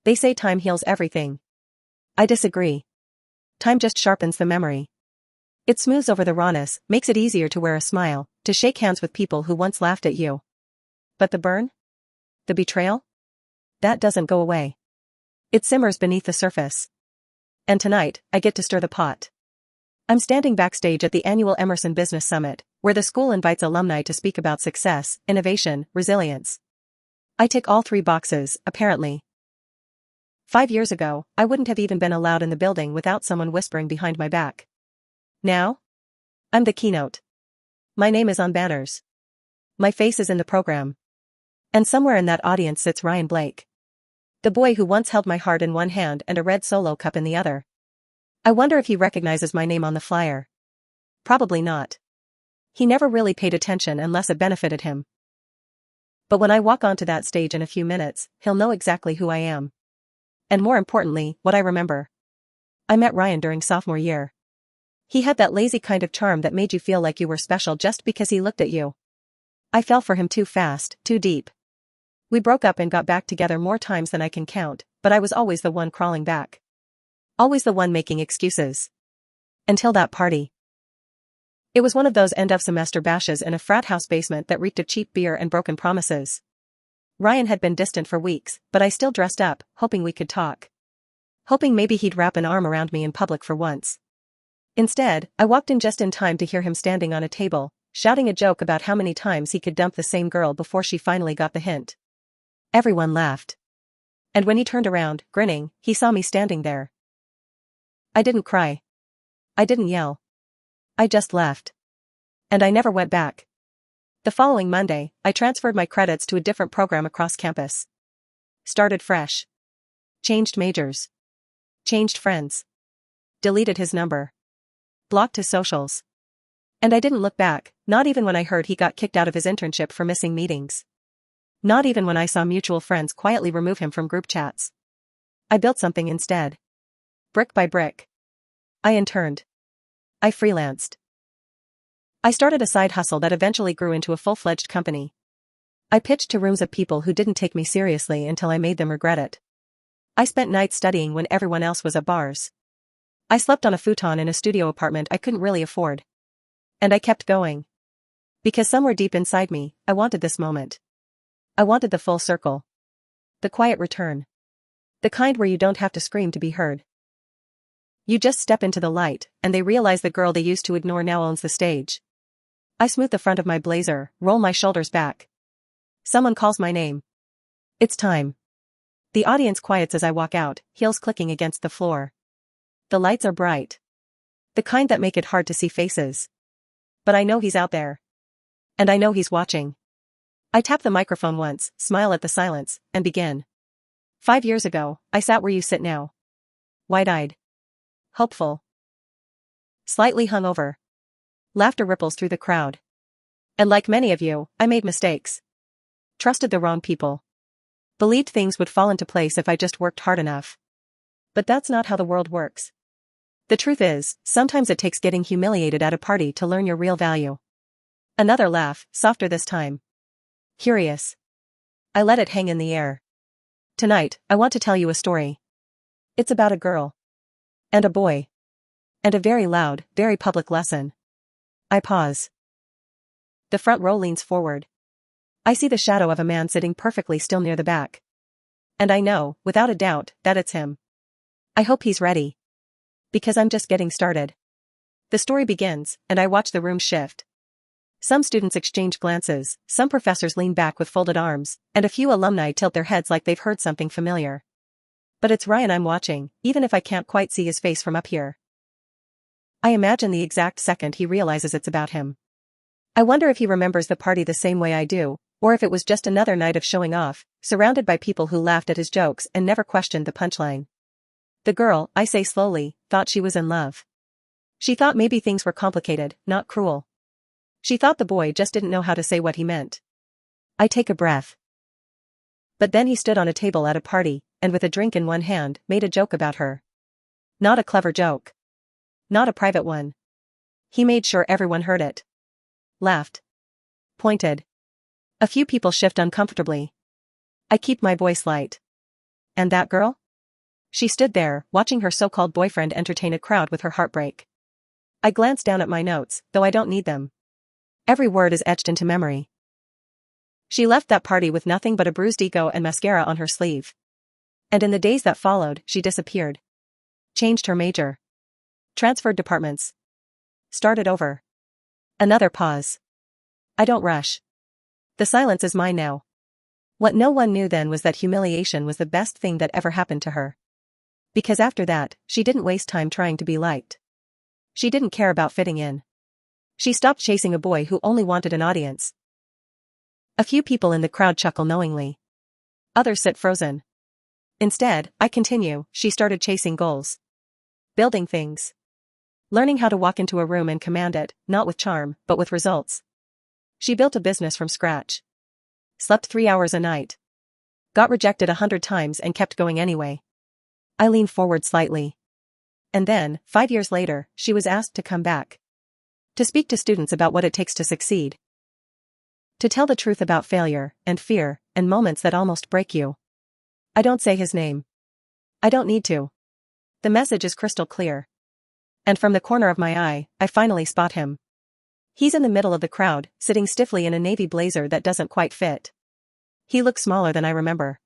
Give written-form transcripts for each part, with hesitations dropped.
They say time heals everything. I disagree. Time just sharpens the memory. It smooths over the rawness, makes it easier to wear a smile, to shake hands with people who once laughed at you. But the burn? The betrayal? That doesn't go away. It simmers beneath the surface. And tonight, I get to stir the pot. I'm standing backstage at the annual Emerson Business Summit, where the school invites alumni to speak about success, innovation, resilience. I tick all 3 boxes, apparently. 5 years ago, I wouldn't have even been allowed in the building without someone whispering behind my back. Now? I'm the keynote. My name is on banners. My face is in the program. And somewhere in that audience sits Ryan Blake. The boy who once held my heart in one hand and a red Solo cup in the other. I wonder if he recognizes my name on the flyer. Probably not. He never really paid attention unless it benefited him. But when I walk onto that stage in a few minutes, he'll know exactly who I am. And more importantly, what I remember. I met Ryan during sophomore year. He had that lazy kind of charm that made you feel like you were special just because he looked at you. I fell for him too fast, too deep. We broke up and got back together more times than I can count, but I was always the one crawling back. Always the one making excuses. Until that party. It was one of those end-of-semester bashes in a frat house basement that reeked of cheap beer and broken promises. Ryan had been distant for weeks, but I still dressed up, hoping we could talk. Hoping maybe he'd wrap an arm around me in public for once. Instead, I walked in just in time to hear him standing on a table, shouting a joke about how many times he could dump the same girl before she finally got the hint. Everyone laughed. And when he turned around, grinning, he saw me standing there. I didn't cry. I didn't yell. I just left. And I never went back. The following Monday, I transferred my credits to a different program across campus. Started fresh. Changed majors. Changed friends. Deleted his number. Blocked his socials. And I didn't look back, not even when I heard he got kicked out of his internship for missing meetings. Not even when I saw mutual friends quietly remove him from group chats. I built something instead. Brick by brick. I interned. I freelanced. I started a side hustle that eventually grew into a full-fledged company. I pitched to rooms of people who didn't take me seriously until I made them regret it. I spent nights studying when everyone else was at bars. I slept on a futon in a studio apartment I couldn't really afford. And I kept going. Because somewhere deep inside me, I wanted this moment. I wanted the full circle. The quiet return. The kind where you don't have to scream to be heard. You just step into the light, and they realize the girl they used to ignore now owns the stage. I smooth the front of my blazer, roll my shoulders back. Someone calls my name. It's time. The audience quiets as I walk out, heels clicking against the floor. The lights are bright. The kind that make it hard to see faces. But I know he's out there. And I know he's watching. I tap the microphone once, smile at the silence, and begin. 5 years ago, I sat where you sit now. Wide-eyed. Hopeful. Slightly hungover. Laughter ripples through the crowd. And like many of you, I made mistakes. Trusted the wrong people. Believed things would fall into place if I just worked hard enough. But that's not how the world works. The truth is, sometimes it takes getting humiliated at a party to learn your real value. Another laugh, softer this time. Curious. I let it hang in the air. Tonight, I want to tell you a story. It's about a girl. And a boy. And a very loud, very public lesson. I pause. The front row leans forward. I see the shadow of a man sitting perfectly still near the back. And I know, without a doubt, that it's him. I hope he's ready. Because I'm just getting started. The story begins, and I watch the room shift. Some students exchange glances, some professors lean back with folded arms, and a few alumni tilt their heads like they've heard something familiar. But it's Ryan I'm watching, even if I can't quite see his face from up here. I imagine the exact second he realizes it's about him. I wonder if he remembers the party the same way I do, or if it was just another night of showing off, surrounded by people who laughed at his jokes and never questioned the punchline. The girl, I say slowly, thought she was in love. She thought maybe things were complicated, not cruel. She thought the boy just didn't know how to say what he meant. I take a breath. But then he stood on a table at a party, and with a drink in one hand, made a joke about her. Not a clever joke. Not a private one. He made sure everyone heard it. Laughed. Pointed. A few people shift uncomfortably. I keep my voice light. And that girl? She stood there, watching her so-called boyfriend entertain a crowd with her heartbreak. I glanced down at my notes, though I don't need them. Every word is etched into memory. She left that party with nothing but a bruised ego and mascara on her sleeve. And in the days that followed, she disappeared. Changed her major. Transferred departments. Started over. Another pause. I don't rush. The silence is mine now. What no one knew then was that humiliation was the best thing that ever happened to her. Because after that, she didn't waste time trying to be liked. She didn't care about fitting in. She stopped chasing a boy who only wanted an audience. A few people in the crowd chuckle knowingly. Others sit frozen. Instead, I continue, she started chasing goals. Building things. Learning how to walk into a room and command it, not with charm, but with results. She built a business from scratch. Slept 3 hours a night. Got rejected 100 times and kept going anyway. I leaned forward slightly. And then, 5 years later, she was asked to come back. To speak to students about what it takes to succeed. To tell the truth about failure, and fear, and moments that almost break you. I don't say his name. I don't need to. The message is crystal clear. And from the corner of my eye, I finally spot him. He's in the middle of the crowd, sitting stiffly in a navy blazer that doesn't quite fit. He looks smaller than I remember.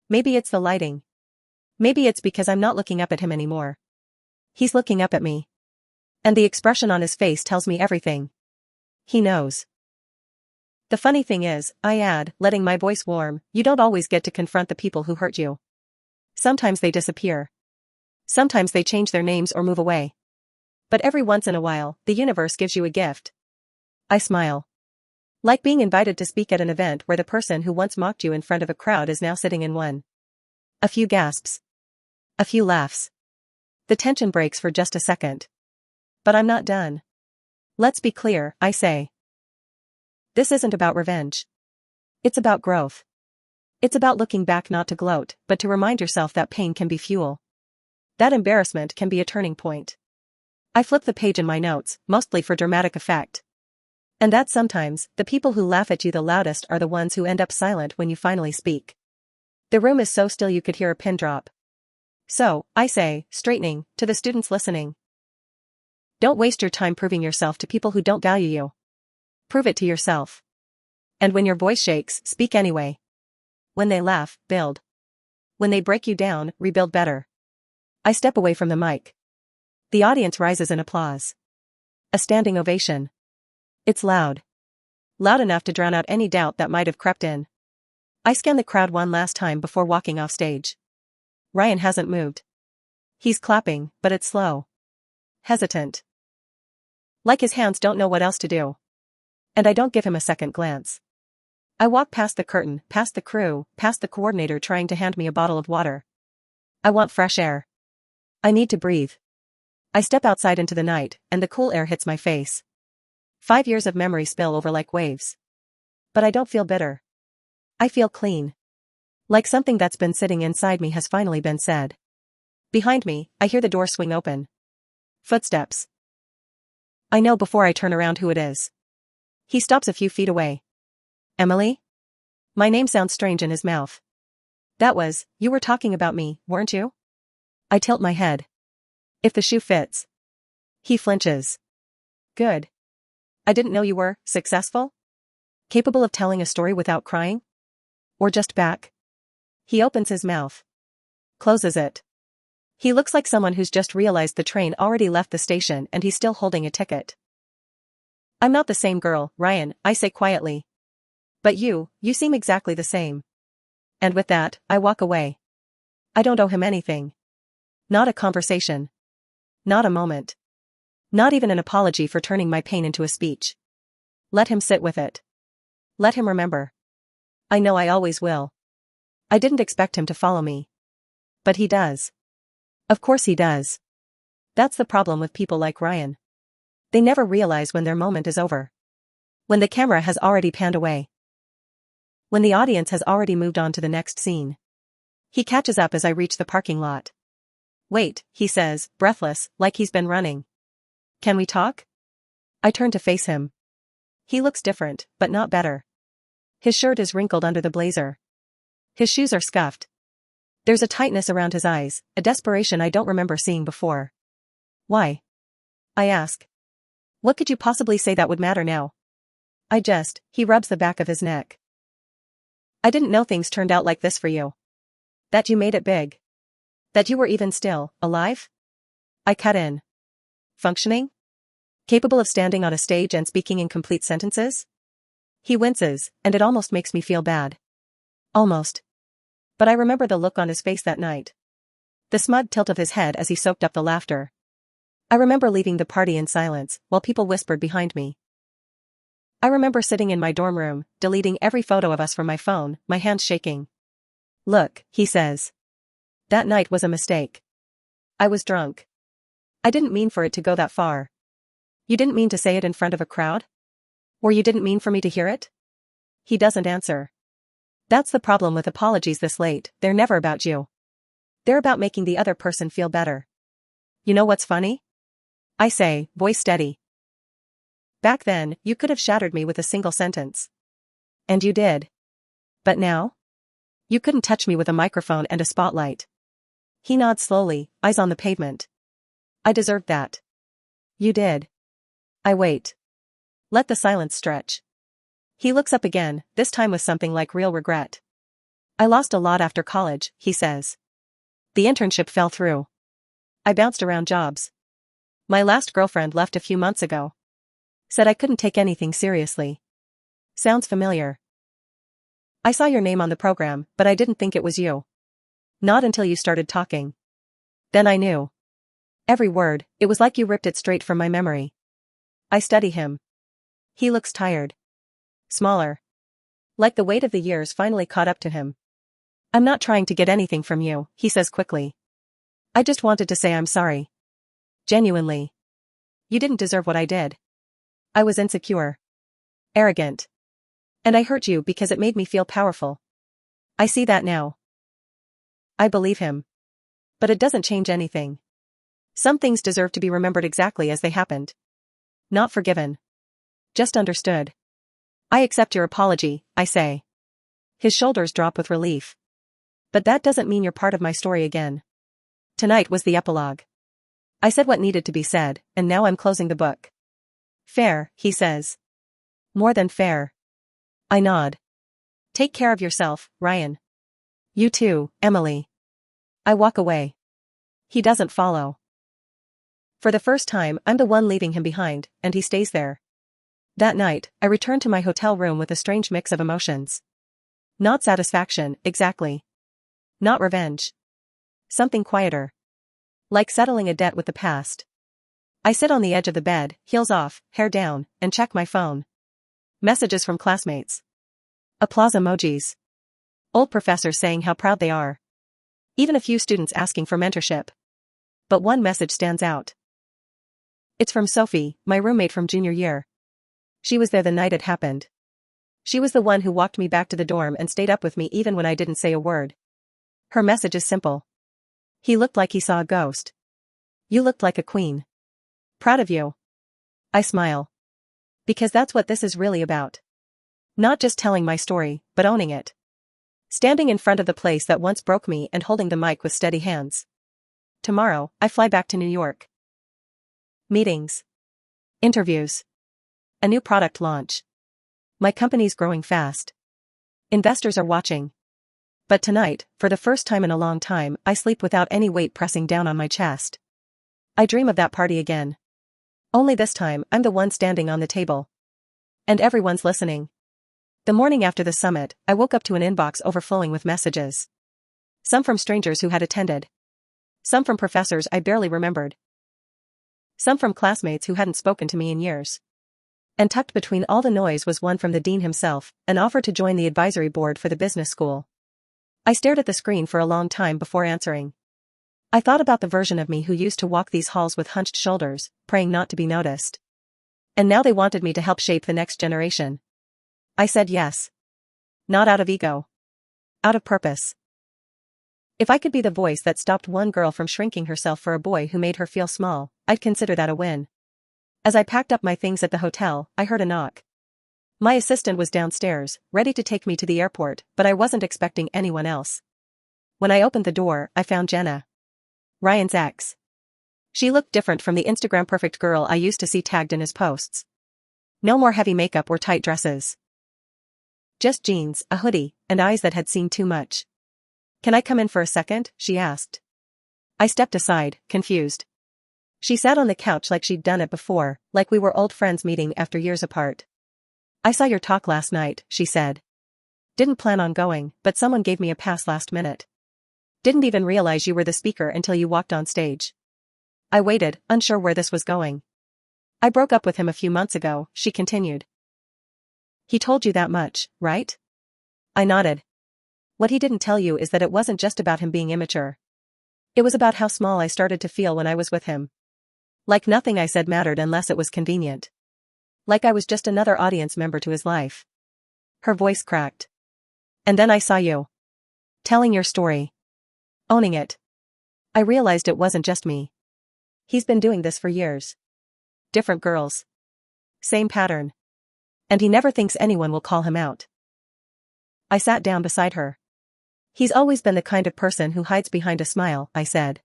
Maybe it's the lighting. Maybe it's because I'm not looking up at him anymore. He's looking up at me. And the expression on his face tells me everything. He knows. The funny thing is, I add, letting my voice warm, you don't always get to confront the people who hurt you. Sometimes they disappear. Sometimes they change their names or move away. But every once in a while, the universe gives you a gift. I smile. Like being invited to speak at an event where the person who once mocked you in front of a crowd is now sitting in one. A few gasps. A few laughs. The tension breaks for just a second. But I'm not done. Let's be clear, I say. This isn't about revenge. It's about growth. It's about looking back not to gloat, but to remind yourself that pain can be fuel. That embarrassment can be a turning point. I flip the page in my notes, mostly for dramatic effect. And that sometimes, the people who laugh at you the loudest are the ones who end up silent when you finally speak. The room is so still you could hear a pin drop. So, I say, straightening, to the students listening. Don't waste your time proving yourself to people who don't value you. Prove it to yourself. And when your voice shakes, speak anyway. When they laugh, build. When they break you down, rebuild better. I step away from the mic. The audience rises in applause. A standing ovation. It's loud. Loud enough to drown out any doubt that might have crept in. I scan the crowd one last time before walking off stage. Ryan hasn't moved. He's clapping, but it's slow. Hesitant. Like his hands don't know what else to do. And I don't give him a second glance. I walk past the curtain, past the crew, past the coordinator trying to hand me a bottle of water. I want fresh air. I need to breathe. I step outside into the night, and the cool air hits my face. 5 years of memory spill over like waves. But I don't feel bitter. I feel clean. Like something that's been sitting inside me has finally been said. Behind me, I hear the door swing open. Footsteps. I know before I turn around who it is. He stops a few feet away. Emily? My name sounds strange in his mouth. You were talking about me, weren't you? I tilt my head. If the shoe fits. He flinches. Good. I didn't know you were successful? Capable of telling a story without crying? Or just back? He opens his mouth. Closes it. He looks like someone who's just realized the train already left the station and he's still holding a ticket. I'm not the same girl, Ryan, I say quietly. But you seem exactly the same. And with that, I walk away. I don't owe him anything. Not a conversation. Not a moment. Not even an apology for turning my pain into a speech. Let him sit with it. Let him remember. I know I always will. I didn't expect him to follow me. But he does. Of course he does. That's the problem with people like Ryan. They never realize when their moment is over. When the camera has already panned away. When the audience has already moved on to the next scene. He catches up as I reach the parking lot. Wait, he says, breathless, like he's been running. Can we talk? I turn to face him. He looks different, but not better. His shirt is wrinkled under the blazer. His shoes are scuffed. There's a tightness around his eyes, a desperation I don't remember seeing before. Why? I ask. What could you possibly say that would matter now? He rubs the back of his neck. I didn't know things turned out like this for you. That you made it big. That you were even still, alive? I cut in. Functioning? Capable of standing on a stage and speaking in complete sentences? He winces, and it almost makes me feel bad. Almost. But I remember the look on his face that night. The smug tilt of his head as he soaked up the laughter. I remember leaving the party in silence, while people whispered behind me. I remember sitting in my dorm room, deleting every photo of us from my phone, my hands shaking. Look, he says. That night was a mistake. I was drunk. I didn't mean for it to go that far. You didn't mean to say it in front of a crowd? Or you didn't mean for me to hear it? He doesn't answer. That's the problem with apologies this late, they're never about you. They're about making the other person feel better. You know what's funny? I say, voice steady. Back then, you could have shattered me with a single sentence. And you did. But now? You couldn't touch me with a microphone and a spotlight. He nods slowly, eyes on the pavement. I deserved that. You did. I wait. Let the silence stretch. He looks up again, this time with something like real regret. I lost a lot after college, he says. The internship fell through. I bounced around jobs. My last girlfriend left a few months ago. Said I couldn't take anything seriously. Sounds familiar. I saw your name on the program, but I didn't think it was you. Not until you started talking. Then I knew. Every word, it was like you ripped it straight from my memory. I study him. He looks tired. Smaller. Like the weight of the years finally caught up to him. I'm not trying to get anything from you, he says quickly. I just wanted to say I'm sorry. Genuinely. You didn't deserve what I did. I was insecure. Arrogant. And I hurt you because it made me feel powerful. I see that now. I believe him. But it doesn't change anything. Some things deserve to be remembered exactly as they happened. Not forgiven. Just understood. I accept your apology, I say. His shoulders drop with relief. But that doesn't mean you're part of my story again. Tonight was the epilogue. I said what needed to be said, and now I'm closing the book. Fair, he says. More than fair. I nod. Take care of yourself, Ryan. You too, Emily. I walk away. He doesn't follow. For the first time, I'm the one leaving him behind, and he stays there. That night, I return to my hotel room with a strange mix of emotions. Not satisfaction, exactly. Not revenge. Something quieter. Like settling a debt with the past. I sit on the edge of the bed, heels off, hair down, and check my phone. Messages from classmates. Applause emojis. Old professors saying how proud they are. Even a few students asking for mentorship. But one message stands out. It's from Sophie, my roommate from junior year. She was there the night it happened. She was the one who walked me back to the dorm and stayed up with me even when I didn't say a word. Her message is simple. He looked like he saw a ghost. You looked like a queen. Proud of you. I smile. Because that's what this is really about. Not just telling my story, but owning it. Standing in front of the place that once broke me and holding the mic with steady hands. Tomorrow, I fly back to New York. Meetings. Interviews. A new product launch. My company's growing fast. Investors are watching. But tonight, for the first time in a long time, I sleep without any weight pressing down on my chest. I dream of that party again. Only this time, I'm the one standing on the table. And everyone's listening. The morning after the summit, I woke up to an inbox overflowing with messages. Some from strangers who had attended. Some from professors I barely remembered. Some from classmates who hadn't spoken to me in years. And tucked between all the noise was one from the dean himself, an offer to join the advisory board for the business school. I stared at the screen for a long time before answering. I thought about the version of me who used to walk these halls with hunched shoulders, praying not to be noticed. And now they wanted me to help shape the next generation. I said yes. Not out of ego. Out of purpose. If I could be the voice that stopped one girl from shrinking herself for a boy who made her feel small, I'd consider that a win. As I packed up my things at the hotel, I heard a knock. My assistant was downstairs, ready to take me to the airport, but I wasn't expecting anyone else. When I opened the door, I found Jenna. Ryan's ex. She looked different from the Instagram perfect girl I used to see tagged in his posts. No more heavy makeup or tight dresses. Just jeans, a hoodie, and eyes that had seen too much. "Can I come in for a second?" she asked. I stepped aside, confused. She sat on the couch like she'd done it before, like we were old friends meeting after years apart. "I saw your talk last night," she said. "Didn't plan on going, but someone gave me a pass last minute. Didn't even realize you were the speaker until you walked on stage." I waited, unsure where this was going. "I broke up with him a few months ago," she continued. "He told you that much, right?" I nodded. "What he didn't tell you is that it wasn't just about him being immature. It was about how small I started to feel when I was with him. Like nothing I said mattered unless it was convenient. Like I was just another audience member to his life." Her voice cracked. "And then I saw you. Telling your story. Owning it. I realized it wasn't just me. He's been doing this for years. Different girls. Same pattern. And he never thinks anyone will call him out." I sat down beside her. "He's always been the kind of person who hides behind a smile," I said.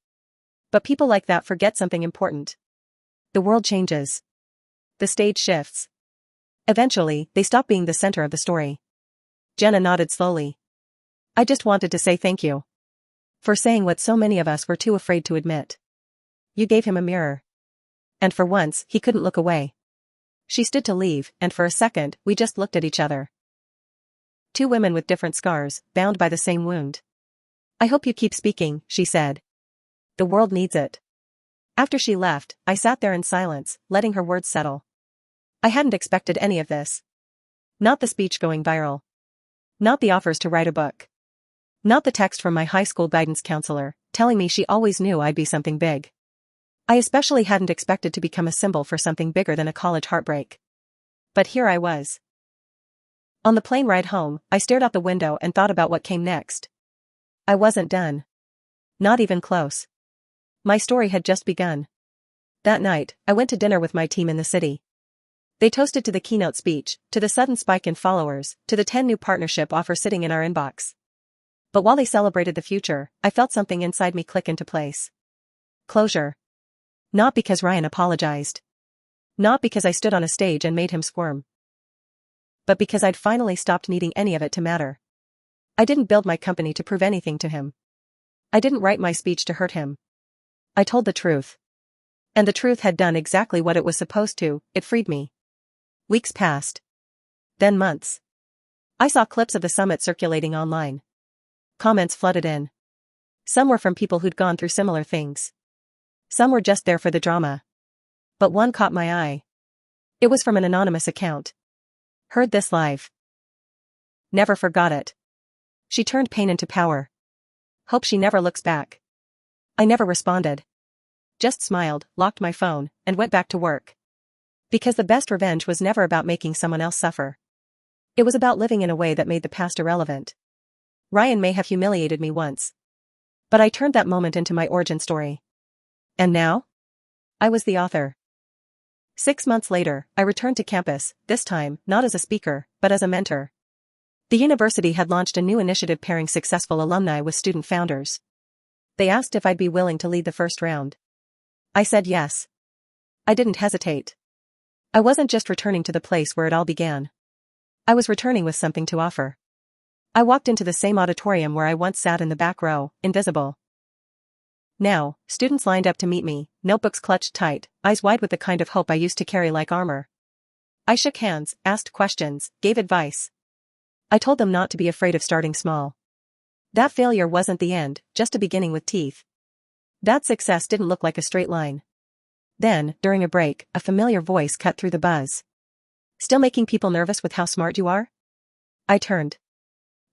"But people like that forget something important. The world changes. The stage shifts. Eventually, they stop being the center of the story." Jenna nodded slowly. "I just wanted to say thank you. For saying what so many of us were too afraid to admit. You gave him a mirror. And for once, he couldn't look away." She stood to leave, and for a second, we just looked at each other. Two women with different scars, bound by the same wound. "I hope you keep speaking," she said. "The world needs it." After she left, I sat there in silence, letting her words settle. I hadn't expected any of this. Not the speech going viral. Not the offers to write a book. Not the text from my high school guidance counselor, telling me she always knew I'd be something big. I especially hadn't expected to become a symbol for something bigger than a college heartbreak. But here I was. On the plane ride home, I stared out the window and thought about what came next. I wasn't done. Not even close. My story had just begun. That night, I went to dinner with my team in the city. They toasted to the keynote speech, to the sudden spike in followers, to the 10 new partnership offers sitting in our inbox. But while they celebrated the future, I felt something inside me click into place. Closure. Not because Ryan apologized. Not because I stood on a stage and made him squirm. But because I'd finally stopped needing any of it to matter. I didn't build my company to prove anything to him. I didn't write my speech to hurt him. I told the truth. And the truth had done exactly what it was supposed to, it freed me. Weeks passed. Then months. I saw clips of the summit circulating online. Comments flooded in. Some were from people who'd gone through similar things. Some were just there for the drama. But one caught my eye. It was from an anonymous account. "Heard this live. Never forgot it. She turned pain into power. Hope she never looks back." I never responded. Just smiled, locked my phone, and went back to work. Because the best revenge was never about making someone else suffer. It was about living in a way that made the past irrelevant. Ryan may have humiliated me once. But I turned that moment into my origin story. And now? I was the author. 6 months later, I returned to campus, this time, not as a speaker, but as a mentor. The university had launched a new initiative pairing successful alumni with student founders. They asked if I'd be willing to lead the first round. I said yes. I didn't hesitate. I wasn't just returning to the place where it all began. I was returning with something to offer. I walked into the same auditorium where I once sat in the back row, invisible. Now, students lined up to meet me, notebooks clutched tight, eyes wide with the kind of hope I used to carry like armor. I shook hands, asked questions, gave advice. I told them not to be afraid of starting small. That failure wasn't the end, just a beginning with teeth. That success didn't look like a straight line. Then, during a break, a familiar voice cut through the buzz. "Still making people nervous with how smart you are?" I turned.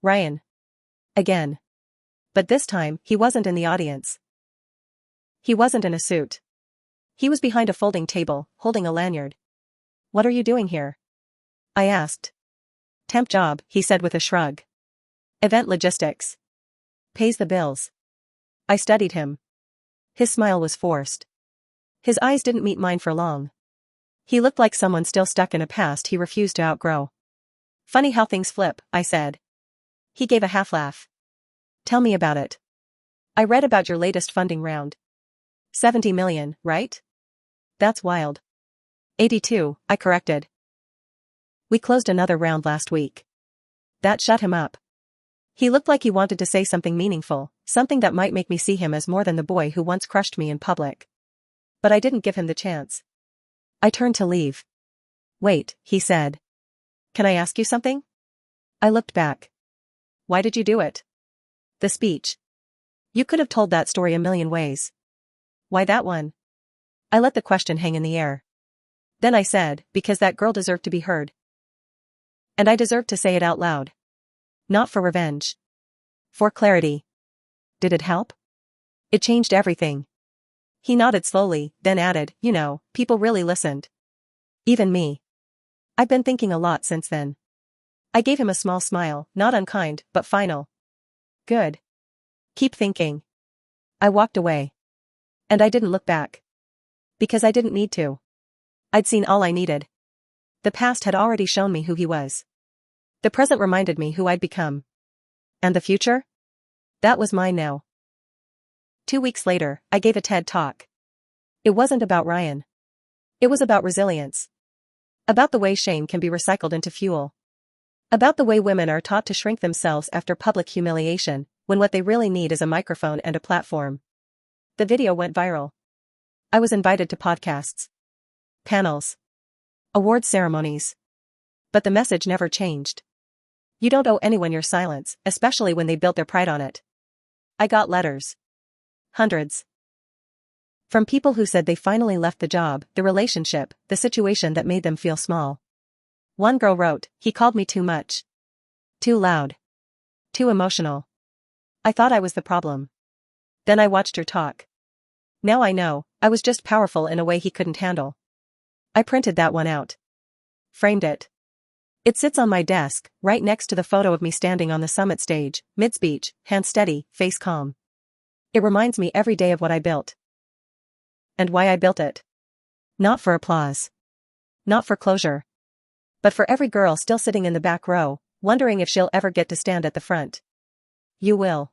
Ryan. Again. But this time, he wasn't in the audience. He wasn't in a suit. He was behind a folding table, holding a lanyard. "What are you doing here?" I asked. "Temp job," he said with a shrug. "Event logistics. Pays the bills." I studied him. His smile was forced. His eyes didn't meet mine for long. He looked like someone still stuck in a past he refused to outgrow. "Funny how things flip," I said. He gave a half laugh. "Tell me about it." I read about your latest funding round. 70 million, right? That's wild. 82, I corrected. We closed another round last week. That shut him up. He looked like he wanted to say something meaningful, something that might make me see him as more than the boy who once crushed me in public. But I didn't give him the chance. I turned to leave. Wait, he said. Can I ask you something? I looked back. Why did you do it? The speech. You could have told that story a million ways. Why that one? I let the question hang in the air. Then I said, because that girl deserved to be heard. And I deserved to say it out loud. Not for revenge. For clarity. Did it help? It changed everything. He nodded slowly, then added, you know, people really listened. Even me. I've been thinking a lot since then. I gave him a small smile, not unkind, but final. Good. Keep thinking. I walked away. And I didn't look back. Because I didn't need to. I'd seen all I needed. The past had already shown me who he was. The present reminded me who I'd become. And the future? That was mine now. 2 weeks later, I gave a TED talk. It wasn't about Ryan. It was about resilience. About the way shame can be recycled into fuel. About the way women are taught to shrink themselves after public humiliation, when what they really need is a microphone and a platform. The video went viral. I was invited to podcasts, panels, award ceremonies. But the message never changed. You don't owe anyone your silence, especially when they built their pride on it. I got letters. Hundreds. From people who said they finally left the job, the relationship, the situation that made them feel small. One girl wrote, he called me too much. Too loud. Too emotional. I thought I was the problem. Then I watched her talk. Now I know, I was just powerful in a way he couldn't handle. I printed that one out. Framed it. It sits on my desk, right next to the photo of me standing on the summit stage, mid-speech, hands steady, face calm. It reminds me every day of what I built. And why I built it. Not for applause. Not for closure. But for every girl still sitting in the back row, wondering if she'll ever get to stand at the front. You will.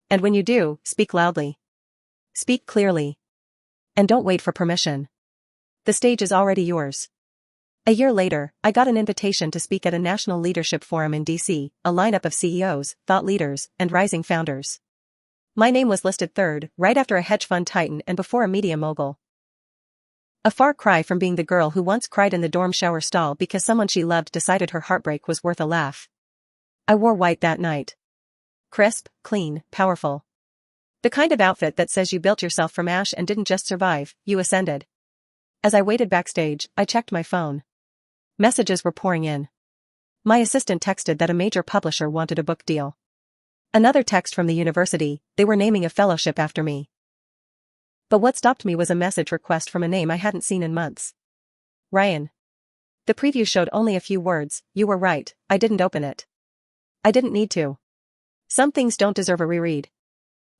And when you do, speak loudly. Speak clearly. And don't wait for permission. The stage is already yours. A year later, I got an invitation to speak at a national leadership forum in DC, a lineup of CEOs, thought leaders, and rising founders. My name was listed third, right after a hedge fund titan and before a media mogul. A far cry from being the girl who once cried in the dorm shower stall because someone she loved decided her heartbreak was worth a laugh. I wore white that night. Crisp, clean, powerful. The kind of outfit that says you built yourself from ash and didn't just survive, you ascended. As I waited backstage, I checked my phone. Messages were pouring in. My assistant texted that a major publisher wanted a book deal. Another text from the university, they were naming a fellowship after me. But what stopped me was a message request from a name I hadn't seen in months. Ryan. The preview showed only a few words, you were right, I didn't open it. I didn't need to. Some things don't deserve a reread.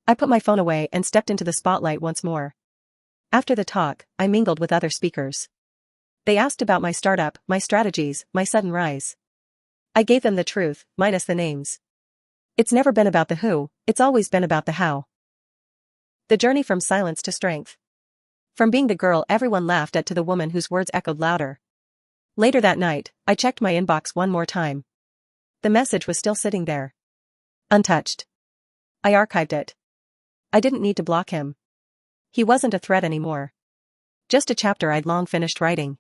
I put my phone away and stepped into the spotlight once more. After the talk, I mingled with other speakers. They asked about my startup, my strategies, my sudden rise. I gave them the truth, minus the names. It's never been about the who, it's always been about the how. The journey from silence to strength. From being the girl everyone laughed at to the woman whose words echoed louder. Later that night, I checked my inbox one more time. The message was still sitting there. Untouched. I archived it. I didn't need to block him. He wasn't a threat anymore. Just a chapter I'd long finished writing.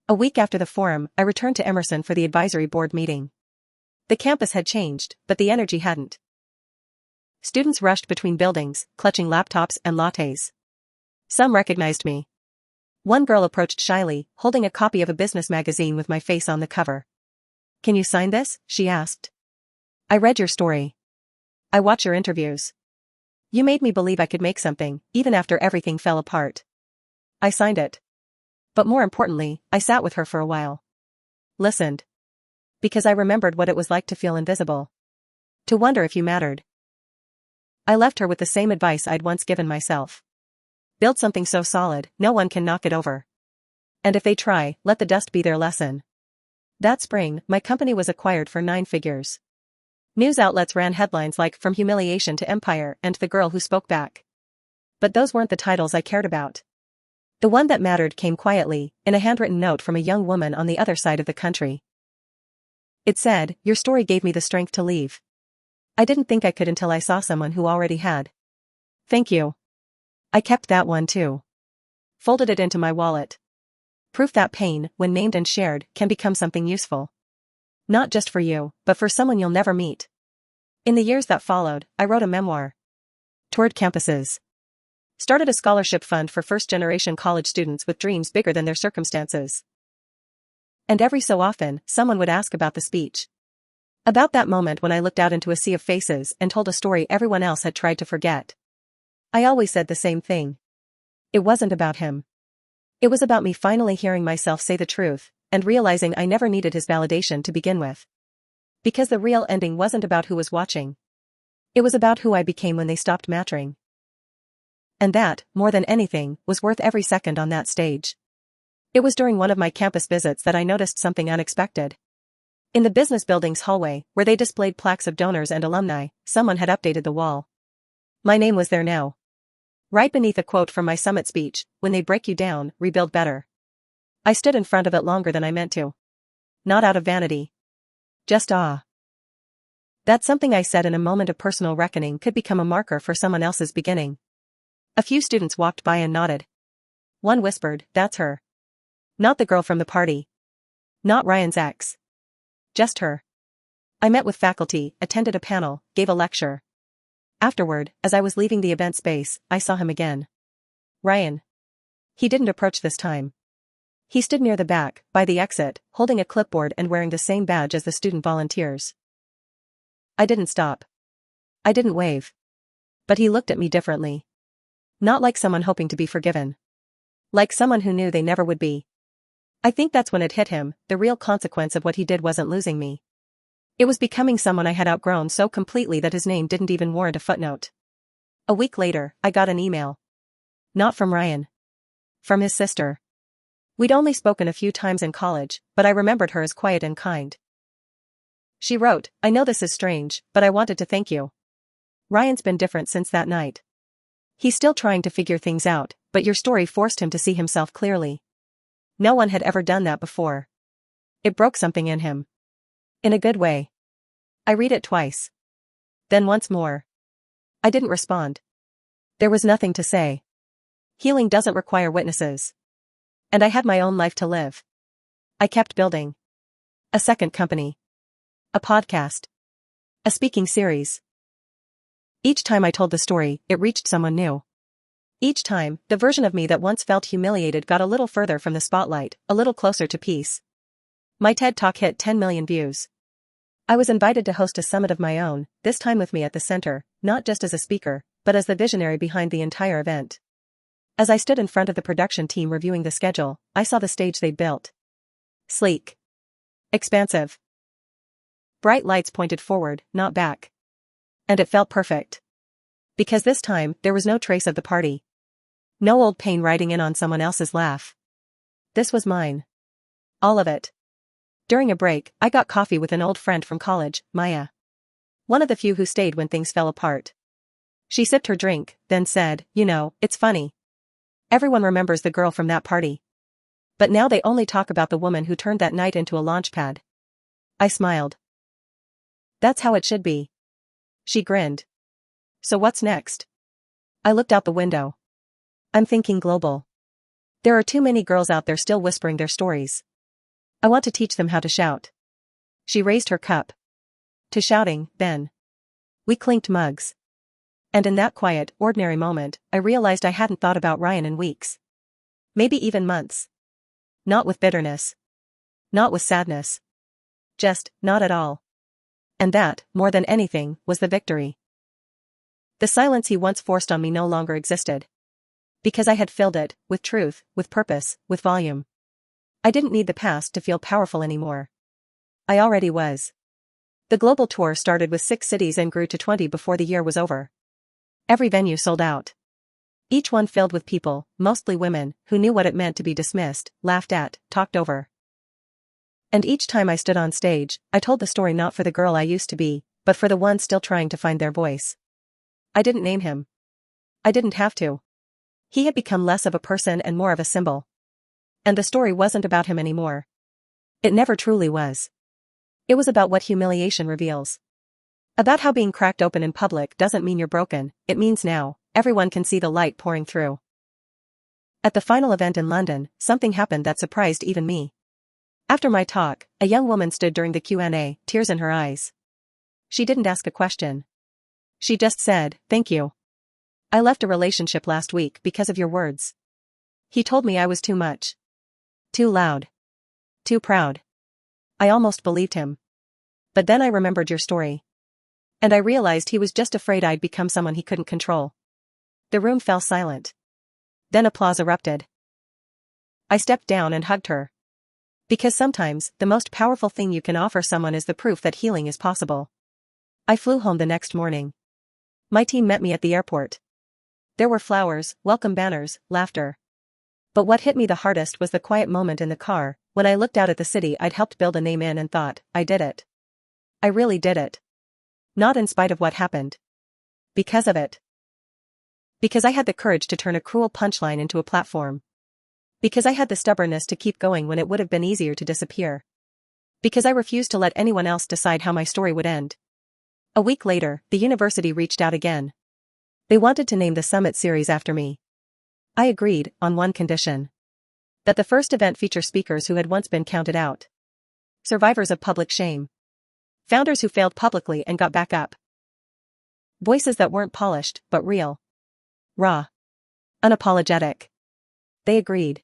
A week after the forum, I returned to Emerson for the advisory board meeting. The campus had changed, but the energy hadn't. Students rushed between buildings, clutching laptops and lattes. Some recognized me. One girl approached shyly, holding a copy of a business magazine with my face on the cover. Can you sign this? She asked. I read your story. I watch your interviews. You made me believe I could make something, even after everything fell apart. I signed it. But more importantly, I sat with her for a while. Listened. Because I remembered what it was like to feel invisible. To wonder if you mattered. I left her with the same advice I'd once given myself. Build something so solid, no one can knock it over. And if they try, let the dust be their lesson. That spring, my company was acquired for 9 figures. News outlets ran headlines like From Humiliation to Empire and The Girl Who Spoke Back. But those weren't the titles I cared about. The one that mattered came quietly, in a handwritten note from a young woman on the other side of the country. It said, "Your story gave me the strength to leave. I didn't think I could until I saw someone who already had. Thank you." I kept that one too. Folded it into my wallet. Proof that pain, when named and shared, can become something useful. Not just for you, but for someone you'll never meet. In the years that followed, I wrote a memoir. Toured campuses. Started a scholarship fund for first-generation college students with dreams bigger than their circumstances. And every so often, someone would ask about the speech. About that moment when I looked out into a sea of faces and told a story everyone else had tried to forget. I always said the same thing. It wasn't about him. It was about me finally hearing myself say the truth, and realizing I never needed his validation to begin with. Because the real ending wasn't about who was watching. It was about who I became when they stopped mattering. And that, more than anything, was worth every second on that stage. It was during one of my campus visits that I noticed something unexpected. In the business building's hallway, where they displayed plaques of donors and alumni, someone had updated the wall. My name was there now. Right beneath a quote from my summit speech, "When they break you down, rebuild better." I stood in front of it longer than I meant to. Not out of vanity. Just awe. That something I said in a moment of personal reckoning could become a marker for someone else's beginning. A few students walked by and nodded. One whispered, "That's her. Not the girl from the party. Not Ryan's ex. Just her." I met with faculty, attended a panel, gave a lecture. Afterward, as I was leaving the event space, I saw him again. Ryan. He didn't approach this time. He stood near the back, by the exit, holding a clipboard and wearing the same badge as the student volunteers. I didn't stop. I didn't wave. But he looked at me differently. Not like someone hoping to be forgiven. Like someone who knew they never would be. I think that's when it hit him, the real consequence of what he did wasn't losing me. It was becoming someone I had outgrown so completely that his name didn't even warrant a footnote. A week later, I got an email. Not from Ryan. From his sister. We'd only spoken a few times in college, but I remembered her as quiet and kind. She wrote, "I know this is strange, but I wanted to thank you. Ryan's been different since that night. He's still trying to figure things out, but your story forced him to see himself clearly. No one had ever done that before. It broke something in him. In a good way." I read it twice. Then once more. I didn't respond. There was nothing to say. Healing doesn't require witnesses. And I had my own life to live. I kept building. A second company. A podcast. A speaking series. Each time I told the story, it reached someone new. Each time, the version of me that once felt humiliated got a little further from the spotlight, a little closer to peace. My TED Talk hit 10 million views. I was invited to host a summit of my own, this time with me at the center, not just as a speaker, but as the visionary behind the entire event. As I stood in front of the production team reviewing the schedule, I saw the stage they'd built. Sleek. Expansive. Bright lights pointed forward, not back. And it felt perfect. Because this time, there was no trace of the party. No old pain riding in on someone else's laugh. This was mine. All of it. During a break, I got coffee with an old friend from college, Maya. One of the few who stayed when things fell apart. She sipped her drink, then said, "You know, it's funny. Everyone remembers the girl from that party. But now they only talk about the woman who turned that night into a launch pad." I smiled. "That's how it should be." She grinned. "So what's next?" I looked out the window. I'm thinking global. There are too many girls out there still whispering their stories. I want to teach them how to shout. She raised her cup. To shouting, Ben. We clinked mugs. And in that quiet, ordinary moment, I realized I hadn't thought about Ryan in weeks. Maybe even months. Not with bitterness. Not with sadness. Just, not at all. And that, more than anything, was the victory. The silence he once forced on me no longer existed. Because I had filled it, with truth, with purpose, with volume. I didn't need the past to feel powerful anymore. I already was. The global tour started with 6 cities and grew to 20 before the year was over. Every venue sold out. Each one filled with people, mostly women, who knew what it meant to be dismissed, laughed at, talked over. And each time I stood on stage, I told the story not for the girl I used to be, but for the ones still trying to find their voice. I didn't name him. I didn't have to. He had become less of a person and more of a symbol. And the story wasn't about him anymore. It never truly was. It was about what humiliation reveals. About how being cracked open in public doesn't mean you're broken, it means now, everyone can see the light pouring through. At the final event in London, something happened that surprised even me. After my talk, a young woman stood during the Q&A, tears in her eyes. She didn't ask a question. She just said, "Thank you. I left a relationship last week because of your words. He told me I was too much. Too loud. Too proud." I almost believed him. But then I remembered your story. And I realized he was just afraid I'd become someone he couldn't control. The room fell silent. Then applause erupted. I stepped down and hugged her. Because sometimes, the most powerful thing you can offer someone is the proof that healing is possible. I flew home the next morning. My team met me at the airport. There were flowers, welcome banners, laughter. But what hit me the hardest was the quiet moment in the car, when I looked out at the city I'd helped build a name in and thought, I did it. I really did it. Not in spite of what happened. Because of it. Because I had the courage to turn a cruel punchline into a platform. Because I had the stubbornness to keep going when it would have been easier to disappear. Because I refused to let anyone else decide how my story would end. A week later, the university reached out again. They wanted to name the summit series after me. I agreed, on one condition. That the first event feature speakers who had once been counted out. Survivors of public shame. Founders who failed publicly and got back up. Voices that weren't polished, but real. Raw. Unapologetic. They agreed.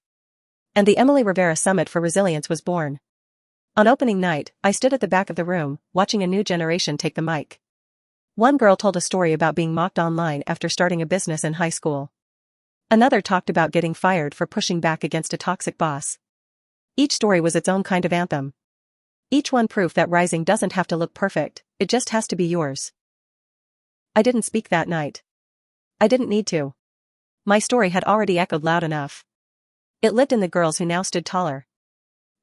And the Emily Rivera Summit for Resilience was born. On opening night, I stood at the back of the room, watching a new generation take the mic. One girl told a story about being mocked online after starting a business in high school. Another talked about getting fired for pushing back against a toxic boss. Each story was its own kind of anthem. Each one proof that rising doesn't have to look perfect, it just has to be yours. I didn't speak that night. I didn't need to. My story had already echoed loud enough. It lived in the girls who now stood taller.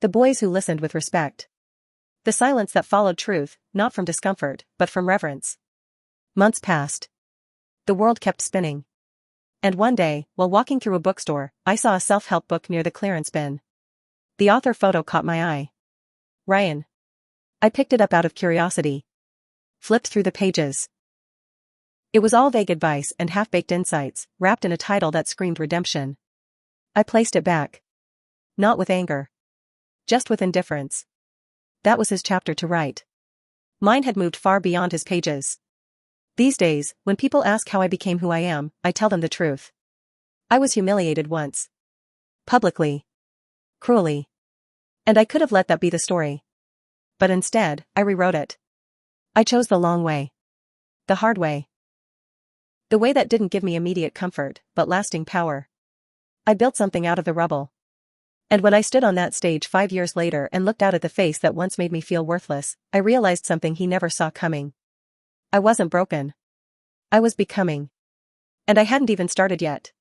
The boys who listened with respect. The silence that followed truth, not from discomfort, but from reverence. Months passed. The world kept spinning. And one day, while walking through a bookstore, I saw a self-help book near the clearance bin. The author photo caught my eye. Ryan. I picked it up out of curiosity. Flipped through the pages. It was all vague advice and half-baked insights, wrapped in a title that screamed redemption. I placed it back. Not with anger. Just with indifference. That was his chapter to write. Mine had moved far beyond his pages. These days, when people ask how I became who I am, I tell them the truth. I was humiliated once. Publicly. Cruelly. And I could have let that be the story. But instead, I rewrote it. I chose the long way. The hard way. The way that didn't give me immediate comfort, but lasting power. I built something out of the rubble. And when I stood on that stage 5 years later and looked out at the face that once made me feel worthless, I realized something he never saw coming. I wasn't broken. I was becoming. And I hadn't even started yet.